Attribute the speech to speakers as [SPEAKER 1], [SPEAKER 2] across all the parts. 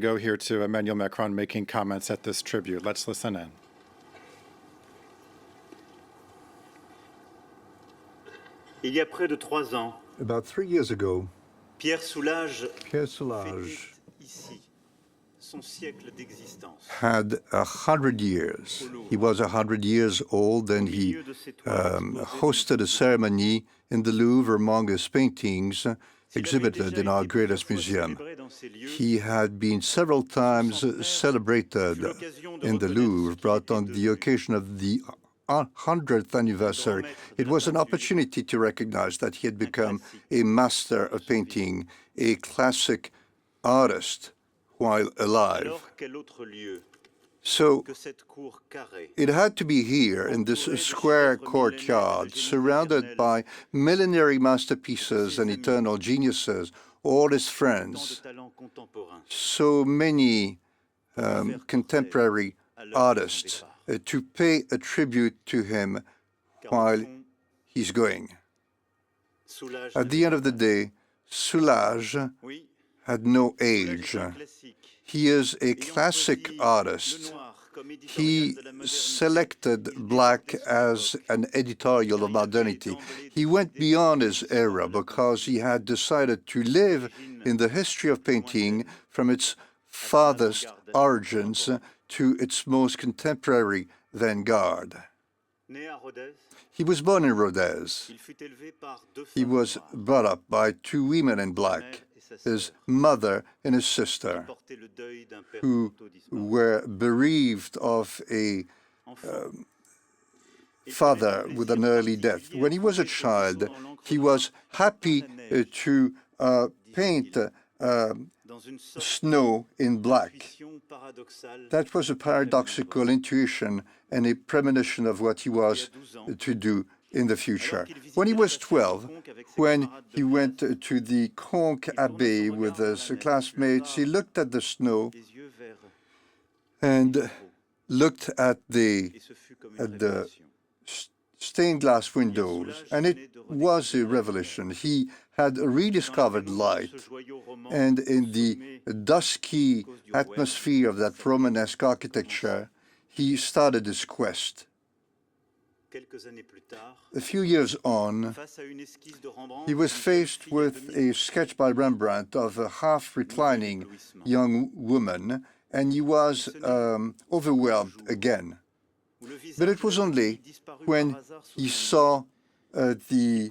[SPEAKER 1] Go here to Emmanuel Macron making comments at this tribute. Let's listen in.
[SPEAKER 2] Il y a près de 3 ans,
[SPEAKER 3] About 3 years ago,
[SPEAKER 2] Pierre Soulages
[SPEAKER 3] Pierre Soulages
[SPEAKER 2] fêtait ici son siècle d'existence.
[SPEAKER 3] had 100 years. He was 100 years old, and he hosted a ceremony in the Louvre among his paintings exhibited in our greatest museum. He had been several times celebrated in the Louvre, but on the occasion of the 100th anniversary, it was an opportunity to recognize that he had become a master of painting, a classic artist while alive. So it had to be here in this square courtyard, surrounded by millenary masterpieces and eternal geniuses, all his friends, so many contemporary artists, to pay a tribute to him while he's going. At the end of the day, Soulages had no age. He is a classic artist. He selected black as an editorial of modernity. He went beyond his era because he had decided to live in the history of painting from its farthest origins to its most contemporary vanguard. He was born in Rodez. He was brought up by two women in black, his mother and his sister, who were bereaved of a father with an early death. When he was a child, he was happy to paint snow in black. That was a paradoxical intuition and a premonition of what he was to do in the future. When he was 12, when he went to the Conques Abbey with his classmates, he looked at the snow and looked at the stained glass windows, and it was a revelation. He had rediscovered light, and in the dusky atmosphere of that Romanesque architecture, he started his quest. A few years on, he was faced with a sketch by Rembrandt of a half-reclining young woman, and he was overwhelmed again. But it was only when he saw the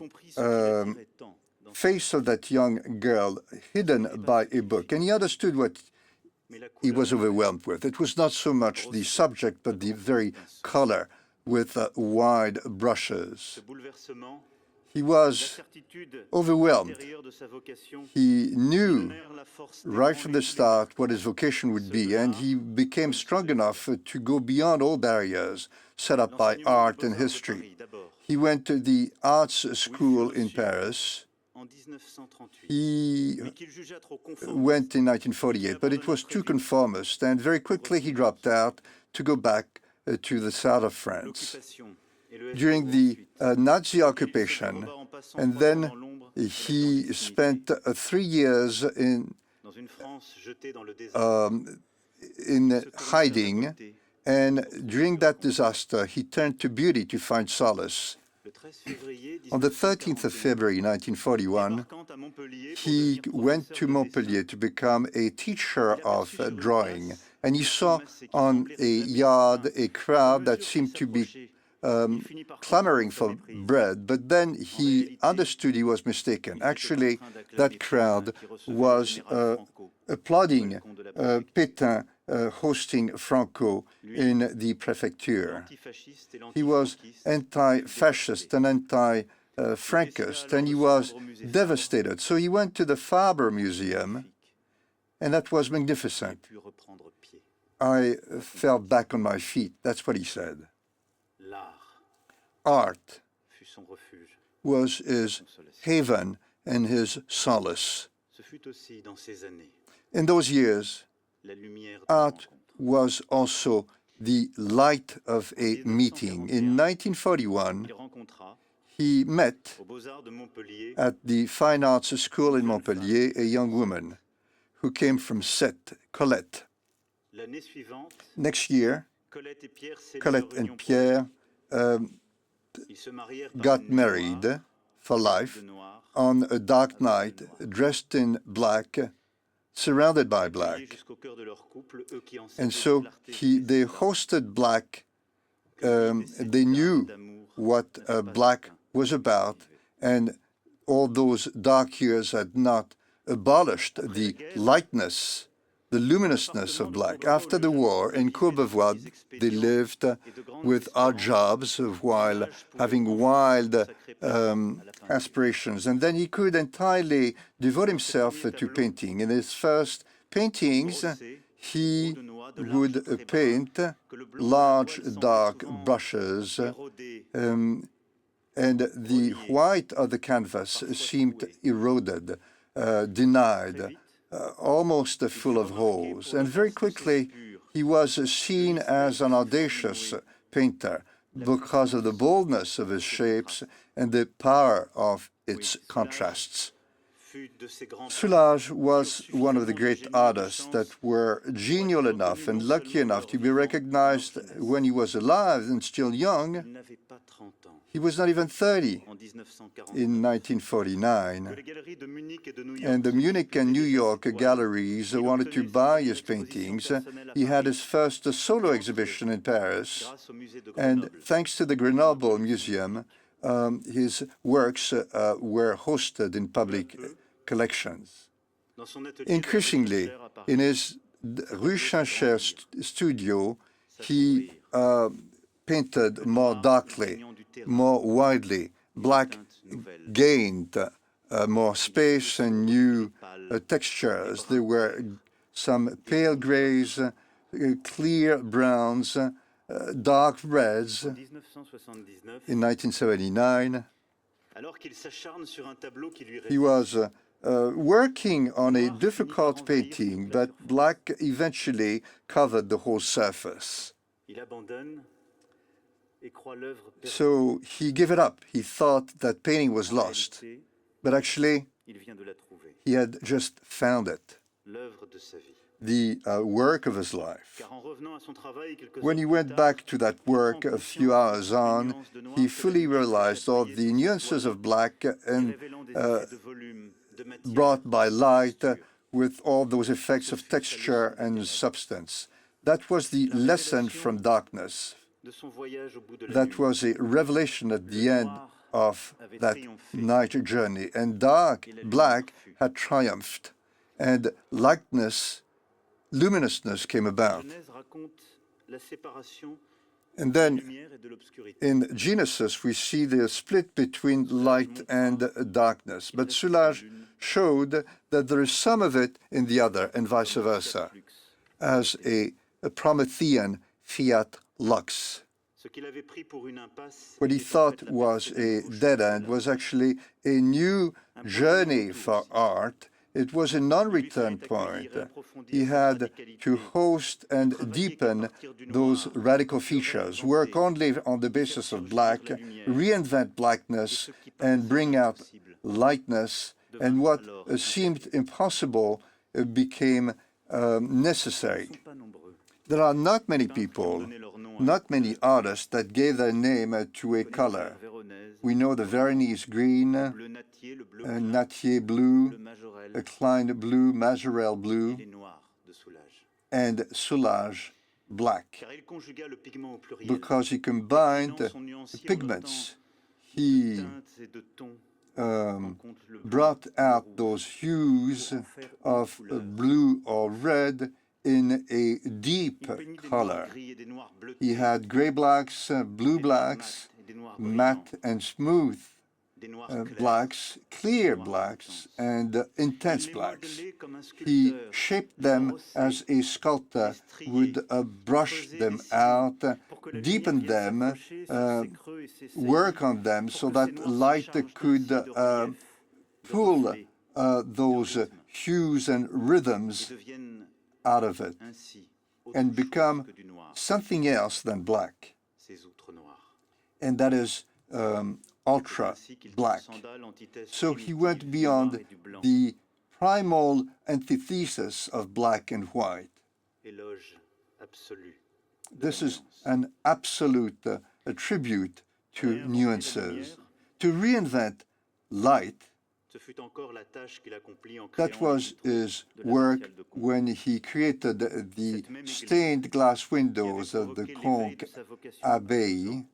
[SPEAKER 3] face of that young girl hidden by a book, and he understood what he was overwhelmed with. It was not so much the subject, but the very color with wide brushes. He was overwhelmed. He knew right from the start what his vocation would be, and he became strong enough to go beyond all barriers set up by art and history. He went to the arts school in Paris. He went in 1948, but it was too conformist, and very quickly he dropped out to go back to the south of France during the Nazi occupation, and then he spent 3 years in hiding, and during that disaster, he turned to beauty to find solace. On the 13th of February, 1941, he went to Montpellier to become a teacher of drawing, and he saw on a yard a crowd that seemed to be clamoring for bread, but then he understood he was mistaken. Actually, that crowd was applauding Pétain hosting Franco in the prefecture. He was anti-fascist and anti-Frankist, and he was devastated. So he went to the Faber Museum, and that was magnificent. I fell back on my feet. That's what he said. Art was his haven and his solace. In those years, art was also the light of a meeting. In 1941, he met at the Fine Arts School in Montpellier a young woman who came from Sète, Colette.
[SPEAKER 2] L'année suivante,
[SPEAKER 3] Next year,
[SPEAKER 2] Colette et Pierre scellaient
[SPEAKER 3] Colette
[SPEAKER 2] leur union
[SPEAKER 3] and
[SPEAKER 2] pour
[SPEAKER 3] Pierre
[SPEAKER 2] vie. Ils se marièrent par
[SPEAKER 3] got
[SPEAKER 2] une nuit
[SPEAKER 3] married
[SPEAKER 2] noire,
[SPEAKER 3] for
[SPEAKER 2] vêtus
[SPEAKER 3] life
[SPEAKER 2] de noir,
[SPEAKER 3] on a dark night, dressed in black, surrounded by
[SPEAKER 2] accueillis
[SPEAKER 3] black.
[SPEAKER 2] jusqu'au cœur de leur couple, eux qui en
[SPEAKER 3] And
[SPEAKER 2] savaient
[SPEAKER 3] so
[SPEAKER 2] la clarté
[SPEAKER 3] they
[SPEAKER 2] des
[SPEAKER 3] hosted black.
[SPEAKER 2] que vivent ces
[SPEAKER 3] They
[SPEAKER 2] dames
[SPEAKER 3] knew
[SPEAKER 2] d'amour
[SPEAKER 3] what
[SPEAKER 2] n'avaient pas
[SPEAKER 3] black
[SPEAKER 2] atteint.
[SPEAKER 3] was about, and all those dark years had not abolished the lightness, the luminousness of black. After the war, in Courbevoie, they lived with odd jobs while having wild aspirations. And then he could entirely devote himself to painting. In his first paintings, he would paint large dark brushes, and the white of the canvas seemed eroded, denied, almost full of holes. And very quickly, he was seen as an audacious painter because of the boldness of his shapes and the power of its contrasts. Soulages was one of the great artists that were genial enough and lucky enough to be recognized when he was alive and still young. He was not even 30 in 1949. And the Munich and New York galleries wanted to buy his paintings. He had his first solo exhibition in Paris. And thanks to the Grenoble Museum, his works were hosted in public collections. Increasingly, in his Rue Chinchère studio, he painted more darkly, more widely. Black gained more space and new textures. There were some pale grays, clear browns, dark reds. In 1979, he was working on a difficult painting, but black eventually covered the whole surface. So he gave it up. He thought that painting was lost, but actually he had just found it, the work of his life. When he went back to that work a few hours on, he fully realized all the nuances of black and brought by light with all those effects of texture and substance. That was the lesson from darkness. That was a revelation at the end of that night journey. And black had triumphed, and lightness, luminousness came about. And then in Genesis, we see the split between light and darkness. But Soulages showed that there is some of it in the other, and vice versa, as a Promethean fiat lux. What he thought was a dead end was actually a new journey for art. It was a non-return point. He had to host and deepen those radical features, work only on the basis of black, reinvent blackness, and bring out lightness. And what seemed impossible became necessary. There are not many people, not many artists that gave their name to a color. We know the Veronese green, Nattier blue, Klein blue, Majorelle blue, and Soulages black, because he combined pigments. He brought out those hues of blue or red in a deep color. He had gray blacks, blue blacks, matte and smooth blacks, clear blacks, and intense blacks. He shaped them as a sculptor would brush them out, deepen them, work on them so that light could pull those hues and rhythms out of it and become something else than black. And that is ultra black. So he went beyond the primal antithesis of black and white.
[SPEAKER 2] Éloge absolu.
[SPEAKER 3] This is an absolute a tribute to nuances. To reinvent light,
[SPEAKER 2] Ce fut encore la tâche qu'il accomplit en
[SPEAKER 3] that
[SPEAKER 2] créant
[SPEAKER 3] was
[SPEAKER 2] les vitraux
[SPEAKER 3] his
[SPEAKER 2] de
[SPEAKER 3] work
[SPEAKER 2] l'abbatiale de Conques.
[SPEAKER 3] when he created the stained glass windows of the Conques Abbey,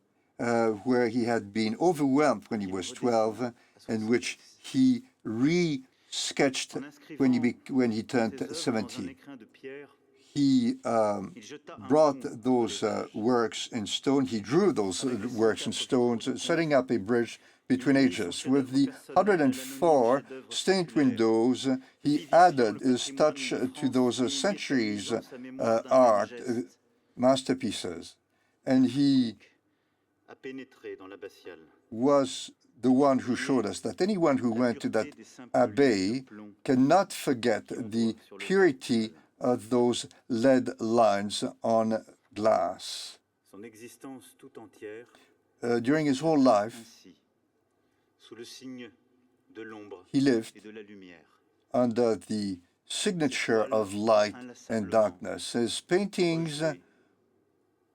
[SPEAKER 3] where he had been overwhelmed when he was 12, and which he re-sketched when he turned 70. He brought those works in stone. He drew those works in stone, setting up a bridge between ages. With the 104 stained windows, he added his touch to those centuries art masterpieces. And he
[SPEAKER 2] a pénétré dans l'abbatiale.
[SPEAKER 3] was the one who showed us that anyone who went to that abbey cannot forget the purity of those lead lines on glass.
[SPEAKER 2] Son existence tout entière,
[SPEAKER 3] During his whole life,
[SPEAKER 2] ainsi, sous le signe de l'ombre
[SPEAKER 3] he lived
[SPEAKER 2] et de la lumière.
[SPEAKER 3] under the signature of light and darkness. His paintings
[SPEAKER 2] Rejoué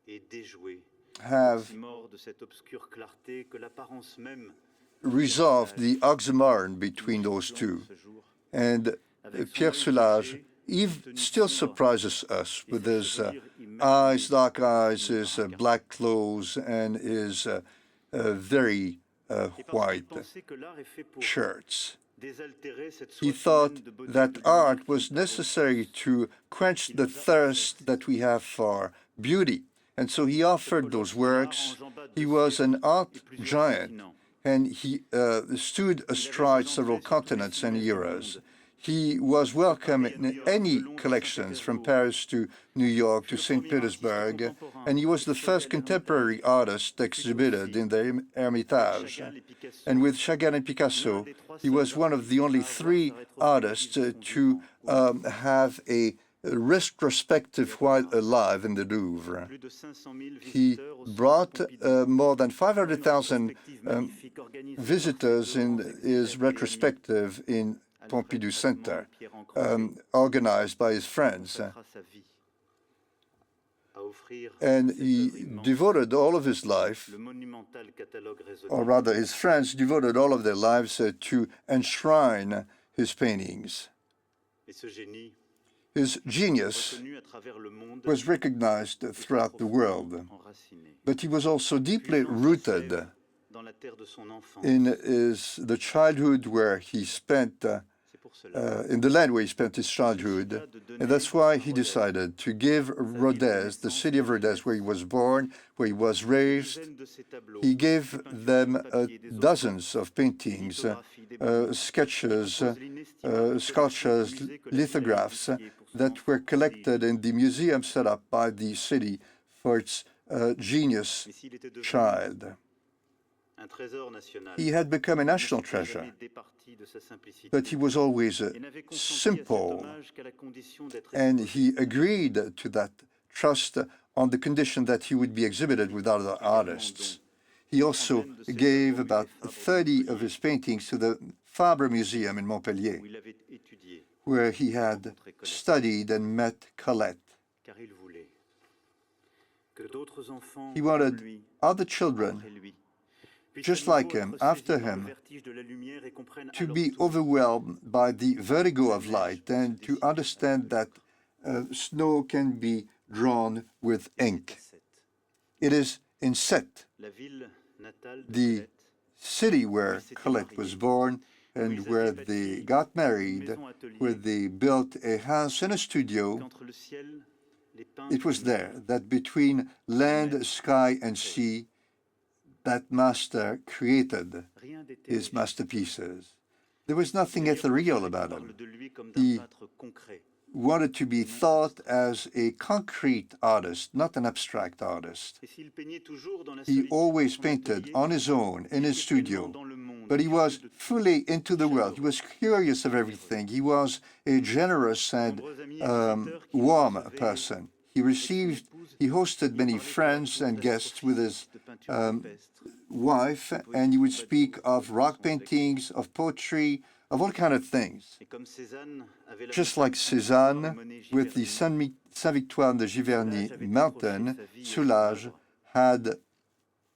[SPEAKER 2] et déjoué,
[SPEAKER 3] have
[SPEAKER 2] si mort de cette obscure clarté que l'apparence même
[SPEAKER 3] resolved the oxymoron between those two. And Pierre Soulages still surprises us with his eyes, dark eyes, his black clothes, and his very white shirts. He thought that art was necessary to quench the thirst that we have for beauty. And so he offered those works. He was an art giant, and he stood astride several continents and eras. He was welcome in any collections from Paris to New York to St. Petersburg, and he was the first contemporary artist exhibited in the Hermitage. And with Chagall and Picasso, he was one of the only three artists to have a retrospective while alive in the Louvre. He brought more than 500,000 visitors in his retrospective in Pompidou Center, organized by his friends. And he devoted all of his life, or rather his friends devoted all of their lives to enshrine his paintings. His genius was recognized throughout the world, but he was also deeply rooted in the childhood where he spent, in the land where he spent his childhood, and that's why he decided to give Rodez, the city of Rodez, where he was born, where he was raised, he gave them dozens of paintings, sketches, sculptures, lithographs that were collected in the museum set up by the city for its genius child. He had become a national treasure, but he was always simple, and he agreed to that trust on the condition that he would be exhibited with other artists. He also gave about 30 of his paintings to the Fabre Museum in Montpellier, where he had studied and met Colette. He wanted other children just like him, after him, to be overwhelmed by the vertigo of light and to understand that snow can be drawn with ink. It is in Sète, the city where Colette was born and where they got married, where they built a house and a studio. It was there that between land, sky, and sea, that master created his masterpieces. There was nothing ethereal about him. He wanted to be thought as a concrete artist, not an abstract artist. He always painted on his own, in his studio, but he was fully into the world. He was curious of everything. He was a generous and warm person. He hosted many friends and guests with his wife, and he would speak of rock paintings, of poetry, of all kinds of things.
[SPEAKER 2] Et comme Cézanne avait la
[SPEAKER 3] Just like
[SPEAKER 2] mission de
[SPEAKER 3] Cézanne,
[SPEAKER 2] mener
[SPEAKER 3] with the
[SPEAKER 2] Giverny,
[SPEAKER 3] Saint-Victoire de Giverny
[SPEAKER 2] Soulages avait
[SPEAKER 3] mountain,
[SPEAKER 2] accroché sa vie et son
[SPEAKER 3] Soulages
[SPEAKER 2] œuvre
[SPEAKER 3] had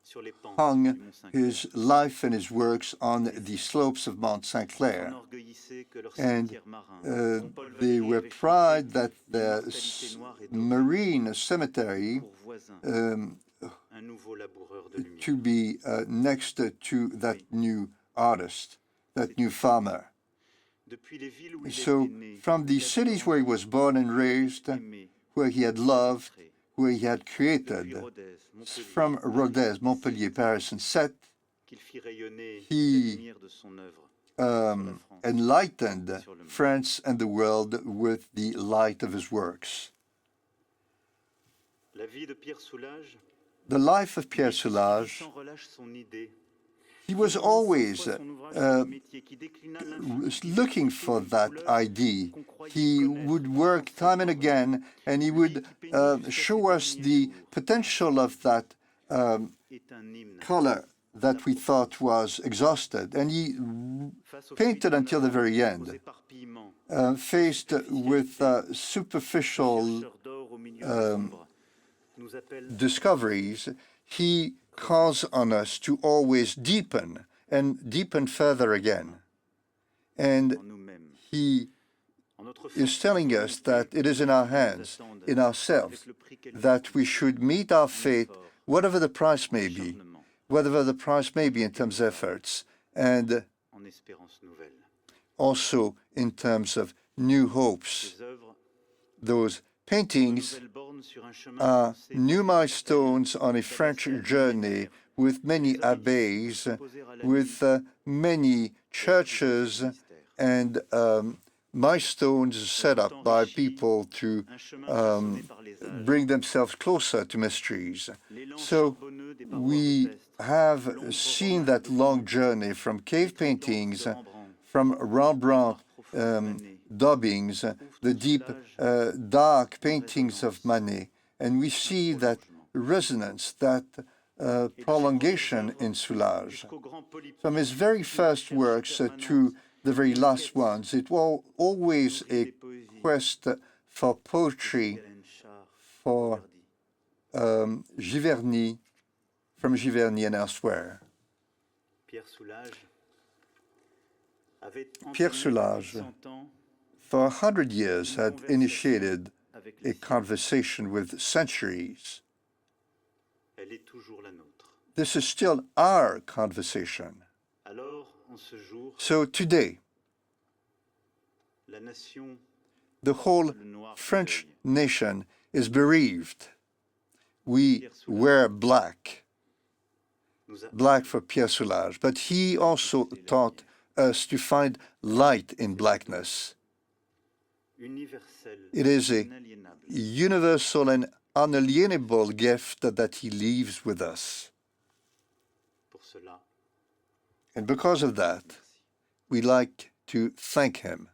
[SPEAKER 2] sur les pentes
[SPEAKER 3] hung
[SPEAKER 2] du Mont Saint-Clair.
[SPEAKER 3] his life and his works on the slopes of Mount St. Clair.
[SPEAKER 2] S'enorgueillissaient que leur
[SPEAKER 3] And
[SPEAKER 2] cimetière marin, dont Paul
[SPEAKER 3] they
[SPEAKER 2] Valéry
[SPEAKER 3] were
[SPEAKER 2] avait chanté
[SPEAKER 3] proud that their
[SPEAKER 2] l'immortalité noire et dorée
[SPEAKER 3] marine cemetery
[SPEAKER 2] pour voisin, un nouveau laboureur de lumière.
[SPEAKER 3] to be next to that new artist, that new farmer.
[SPEAKER 2] Depuis les villes où il
[SPEAKER 3] So
[SPEAKER 2] était né,
[SPEAKER 3] from the
[SPEAKER 2] il avait
[SPEAKER 3] cities where he was born and raised,
[SPEAKER 2] aimé,
[SPEAKER 3] where he had loved, where he had
[SPEAKER 2] depuis
[SPEAKER 3] created,
[SPEAKER 2] Rodez, Montpellier,
[SPEAKER 3] from Rodez, Montpellier, Paris, and Sète,
[SPEAKER 2] qu'il fit rayonner
[SPEAKER 3] he,
[SPEAKER 2] la lumière de son œuvre sur la France.
[SPEAKER 3] enlightened France and the world with the light of his works.
[SPEAKER 2] La vie de Pierre Soulages,
[SPEAKER 3] The life of Pierre
[SPEAKER 2] il
[SPEAKER 3] Soulages,
[SPEAKER 2] sans relâche son idée.
[SPEAKER 3] he was always
[SPEAKER 2] Son ouvrage sur le métier qui déclina
[SPEAKER 3] looking for that idea. He would work time and again, and he would show us the potential of that
[SPEAKER 2] est un hymne
[SPEAKER 3] color that we thought was exhausted. And he
[SPEAKER 2] face au
[SPEAKER 3] painted until the very
[SPEAKER 2] aux
[SPEAKER 3] end,
[SPEAKER 2] éparpillements,
[SPEAKER 3] faced with superficial
[SPEAKER 2] chercheurs d'or au milieu des ombres, nous appelle
[SPEAKER 3] discoveries. He calls on us to always deepen and deepen further again. And
[SPEAKER 2] en nous-mêmes.
[SPEAKER 3] he
[SPEAKER 2] En notre
[SPEAKER 3] is telling us that it is in our hands, in ourselves,
[SPEAKER 2] avec le prix qu'elle
[SPEAKER 3] that we should meet our fate, whatever the price may be,
[SPEAKER 2] acharnement,
[SPEAKER 3] whatever the price may be in terms of efforts, and
[SPEAKER 2] en espérance nouvelle.
[SPEAKER 3] also in terms of new hopes.
[SPEAKER 2] Les œuvres,
[SPEAKER 3] Those paintings
[SPEAKER 2] nouvelles bornes sur un chemin
[SPEAKER 3] are
[SPEAKER 2] français,
[SPEAKER 3] new milestones on a French journey with many abbeys, with many churches and milestones set up by people to
[SPEAKER 2] un chemin façonné par les âges.
[SPEAKER 3] bring themselves closer to mysteries.
[SPEAKER 2] L'élan
[SPEAKER 3] So
[SPEAKER 2] charbonneux des parois
[SPEAKER 3] we
[SPEAKER 2] rupestres,
[SPEAKER 3] have seen that long journey from cave paintings,
[SPEAKER 2] de Rembrandt,
[SPEAKER 3] from Rembrandt
[SPEAKER 2] profond Manet,
[SPEAKER 3] daubings, the deep, dark paintings of Manet, and we see that resonance, that prolongation in Soulages.
[SPEAKER 2] jusqu'au grand polype
[SPEAKER 3] From his very first works to the very last ones, it was always a
[SPEAKER 2] des poésies
[SPEAKER 3] quest for poetry,
[SPEAKER 2] d'Hélène Char,
[SPEAKER 3] for Giverny, from Giverny and elsewhere.
[SPEAKER 2] Pierre Soulages avait
[SPEAKER 3] Pierre
[SPEAKER 2] entamé
[SPEAKER 3] Soulages,
[SPEAKER 2] depuis 100 ans
[SPEAKER 3] for 100 years, had initiated
[SPEAKER 2] avec
[SPEAKER 3] a
[SPEAKER 2] les siens.
[SPEAKER 3] conversation with centuries.
[SPEAKER 2] Elle est toujours la nôtre.
[SPEAKER 3] This is still our conversation.
[SPEAKER 2] Alors, en ce jour,
[SPEAKER 3] So today,
[SPEAKER 2] la nation,
[SPEAKER 3] the whole
[SPEAKER 2] le noir
[SPEAKER 3] French
[SPEAKER 2] deuil,
[SPEAKER 3] nation is bereaved. We wear black,
[SPEAKER 2] nous a
[SPEAKER 3] black for Pierre Soulages, but he also taught us to find light in blackness.
[SPEAKER 2] universel,
[SPEAKER 3] It is a
[SPEAKER 2] inaliénable.
[SPEAKER 3] universal and unalienable gift that he leaves with us.
[SPEAKER 2] Pour cela,
[SPEAKER 3] And because of that,
[SPEAKER 2] merci.
[SPEAKER 3] we like to thank him.